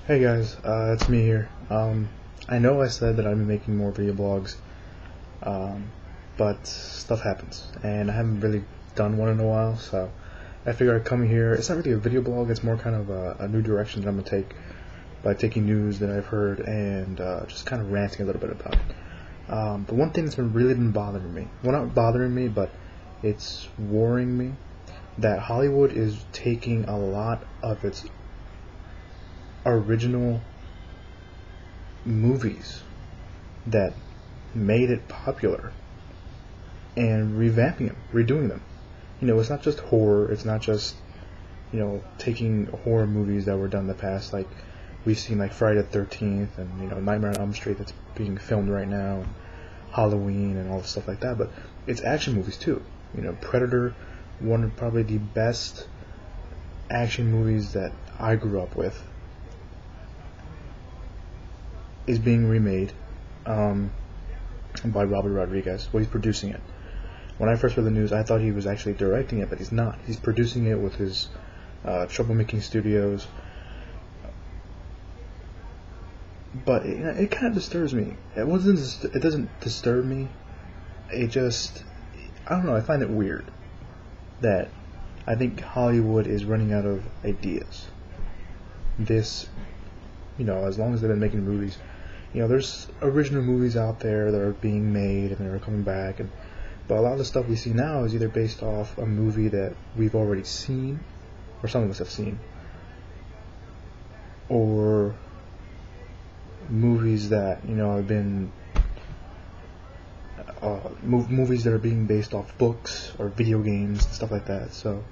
Hey guys, it's me here. I know I said that I've been making more video blogs, but stuff happens, and I haven't really done one in a while, so I figured I'd come here. It's not really a video blog, it's more kind of a new direction that I'm going to take by taking news that I've heard and just kind of ranting a little bit about it. But one thing that's really been bothering me, well, not bothering me, but it's worrying me, that Hollywood is taking a lot of its original movies that made it popular and revamping them, redoing them. You know, it's not just horror, it's not just, you know, taking horror movies that were done in the past, like we've seen like Friday the 13th and, you know, Nightmare on Elm Street that's being filmed right now, and Halloween and all the stuff like that, but it's action movies too. You know, Predator, one of probably the best action movies that I grew up with, is being remade by Robert Rodriguez. Well, he's producing it. When I first read the news, I thought he was actually directing it, but he's not. He's producing it with his Troublemaking Studios. But it kind of disturbs me. It doesn't disturb me. It just, I don't know. I find it weird that I think Hollywood is running out of ideas. You know, as long as they've been making movies, you know, there's original movies out there that are being made and they're coming back, but a lot of the stuff we see now is either based off a movie that we've already seen, or some of us have seen, or movies that, you know, have been movies that are being based off books or video games and stuff like that. So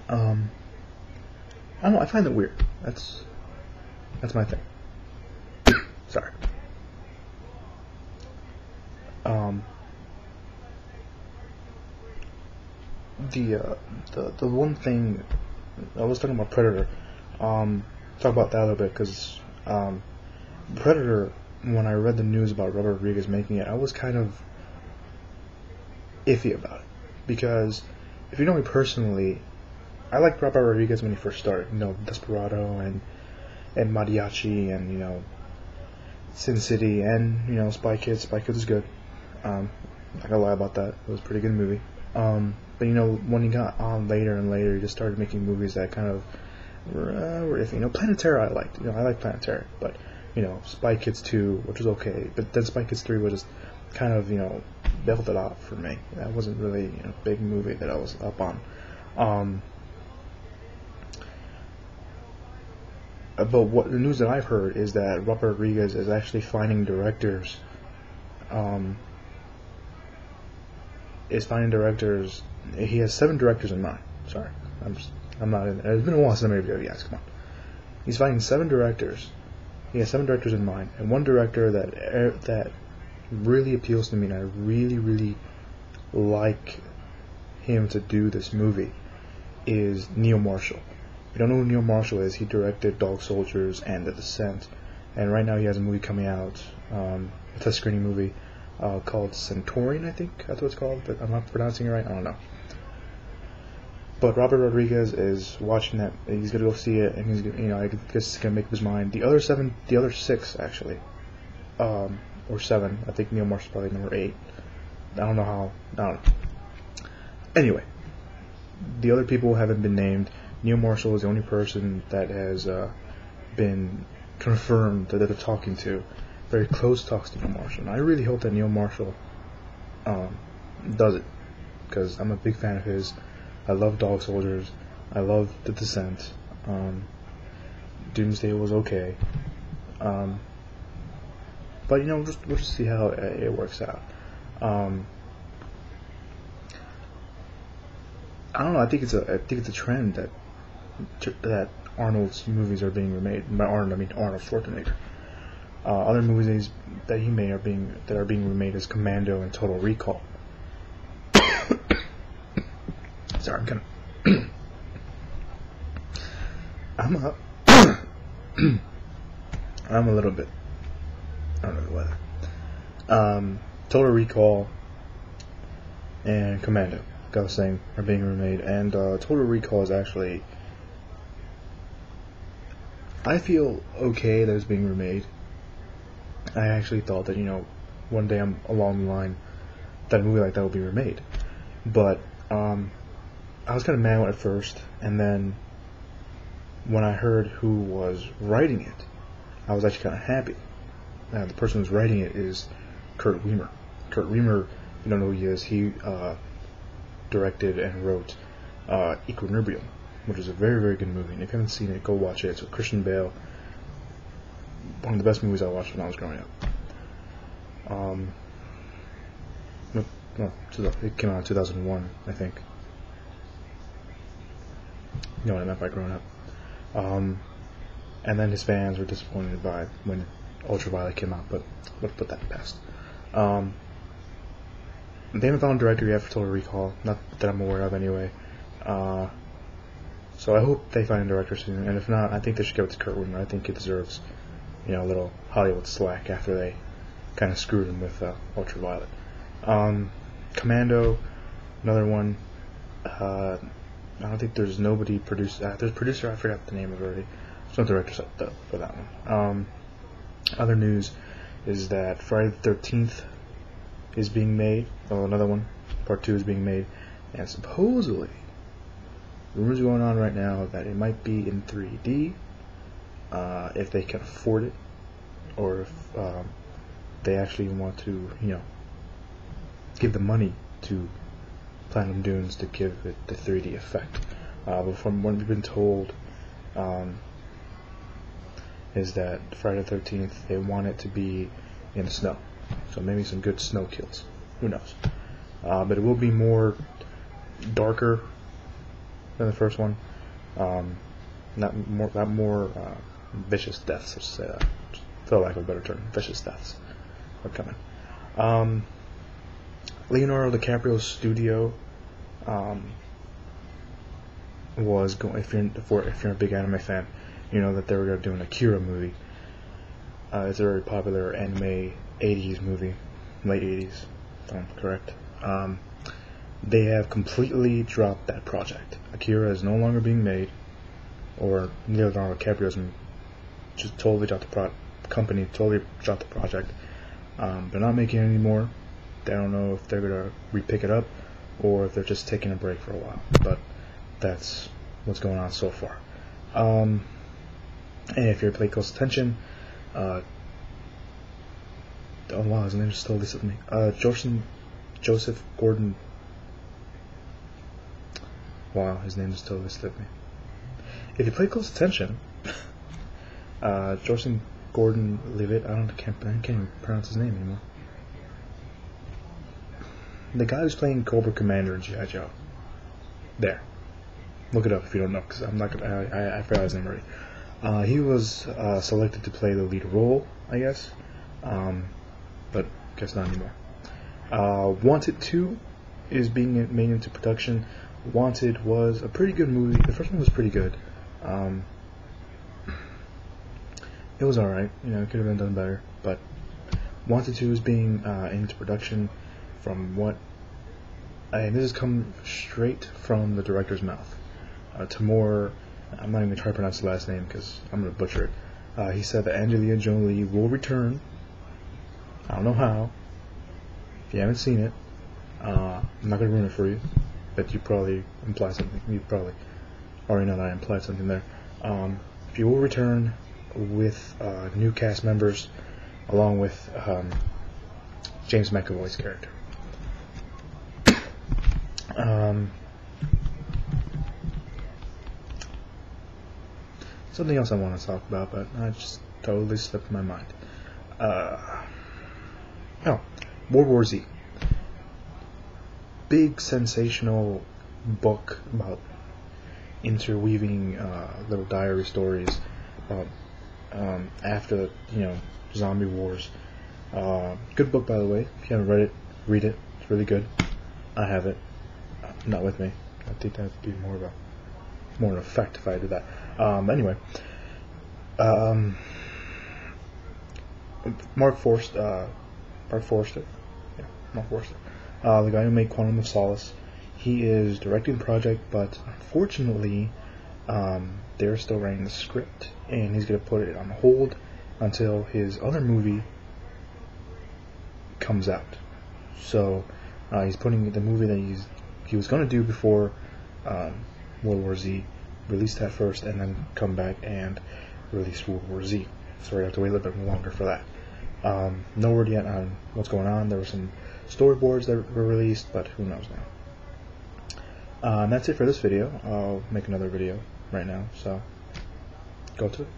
I don't know, I find it weird. That's my thing. Sorry. The one thing I was talking about Predator. Talk about that a little bit, because Predator, when I read the news about Robert Rodriguez making it, I was kind of iffy about it, because if you know me personally, I liked Robert Rodriguez when he first started. You know, Desperado and Mariachi and, you know, Sin City and, you know, Spy Kids. Spy Kids is good. Not gonna lie about that. It was a pretty good movie. But, you know, when he got on later and later, he just started making movies that kind of were iffy. You know, Planet Terror I liked. You know, I like Planet Terror. But, you know, Spy Kids 2, which was okay. But then Spy Kids 3 was just kind of, you know, leveled it out for me. That wasn't really, you know, a big movie that I was up on. But what the news that I've heard is that Robert Rodriguez is actually finding directors. He has 7 directors in mind. Sorry, I'm not in. It's been a while since I made a video. Yes, come on. He's finding 7 directors. He has 7 directors in mind, and one director that really appeals to me, and I really like him to do this movie, is Neil Marshall. If you don't know who Neil Marshall is, he directed Dog Soldiers and The Descent, and right now he has a movie coming out, a test screening movie called Centaurian, I think that's what it's called, but I'm not pronouncing it right, I don't know. But Robert Rodriguez is watching that. He's gonna go see it, and he's gonna, you know, I guess he's gonna make up his mind. The other 6 actually, or 7. I think Neil Marshall's probably number 8. I don't know. Anyway, the other people haven't been named. Neil Marshall is the only person that has been confirmed that they're talking to. Very close talks to Neil Marshall. And I really hope that Neil Marshall does it, because I'm a big fan of his. I love Dog Soldiers. I love The Descent. Doomsday was okay. But, you know, we'll just see how it works out. I don't know. I think it's a trend that Arnold's movies are being remade. By Arnold, I mean Arnold Schwarzenegger. Other movies that he made are being remade is Commando and Total Recall. Sorry, I'm a little bit, I don't know the weather. Total Recall and Commando, like I was saying, are being remade, and Total Recall is actually I feel okay that it's being remade. I actually thought that, one day I'm along the line that a movie like that will be remade. But I was kind of mad at first, and then when I heard who was writing it, I was actually kind of happy. The person who's writing it is Kurt Weimer. Kurt Weimer, if you don't know who he is, he directed and wrote Equilibrium, which is a very, very good movie. And if you haven't seen it, go watch it. It's with Christian Bale. One of the best movies I watched when I was growing up. It came out in 2001, I think. You know what I meant by growing up. And then his fans were disappointed by when Ultraviolet came out, but let's put that past. They haven't found a director yet for Total Recall, not that I'm aware of anyway. So I hope they find a director soon, and if not, I think they should give it to Kurt Weimer. I think he deserves, a little Hollywood slack after they kind of screwed him with Ultraviolet. Commando, another one. I don't think there's nobody produced. There's a producer, I forgot the name of it already. There's no director set up for that one. Other news is that Friday the 13th is being made. Oh, another one. Part 2 is being made. And supposedly, rumors going on right now that it might be in 3D, if they can afford it, or if they actually want to, give the money to Platinum Dunes to give it the 3D effect. But from what we've been told, is that Friday the 13th, they want it to be in the snow. So maybe some good snow kills. Who knows? But it will be more darker than the first one. Not more vicious deaths, let's say that. For lack of a better term, vicious deaths are coming. Leonardo DiCaprio's studio was going. If you're a big anime fan, you know that they were going to do an Akira movie. It's a very popular anime 80s movie, late 80s, if I'm correct. They have completely dropped that project. Akira is no longer being made, or Leonardo DiCaprio's just totally dropped the company totally dropped the project. They're not making it anymore. They don't know if they're gonna repick it up or if they're just taking a break for a while. But that's what's going on so far. And if you're paying close attention, oh wow, his name is still listed with me. Joseph Gordon. Wow, his name is still listed with me. If you pay close attention, Joseph Gordon Levitt. I can't even pronounce his name anymore. The guy who's playing Cobra Commander in G.I. Joe. There. Look it up if you don't know, because I'm not gonna. I forgot his name already. He was selected to play the lead role, I guess, but guess not anymore. Wanted 2 is being made into production. Wanted was a pretty good movie. The first one was pretty good. It was alright. It could have been done better, but Wanted 2 is being into production. From what, and this has come straight from the director's mouth. Timur, I'm not even going to try to pronounce the last name because I'm going to butcher it. He said that Angelina Jolie will return. I don't know how. If you haven't seen it, I'm not going to ruin it for you, but you probably imply something. You probably already know that I implied something there. She will return with new cast members, along with James McAvoy's character. Something else I want to talk about, but I just totally slipped my mind. World War Z. Big sensational book about interweaving little diary stories about after zombie wars. Good book, by the way. If you haven't read it, read it. It's really good. I have it. Not with me. I think that would be more of an effect if I did that. Anyway, Mark Forster. Yeah, Mark Forster. The guy who made Quantum of Solace. He is directing the project, but unfortunately, they're still writing the script, and he's going to put it on hold until his other movie comes out. So he's putting the movie that he was going to do before World War Z, release that first, and then come back and release World War Z. So we have to wait a little bit longer for that. No word yet on what's going on. There were some storyboards that were released, but who knows now. And that's it for this video. I'll make another video right now, so go to it.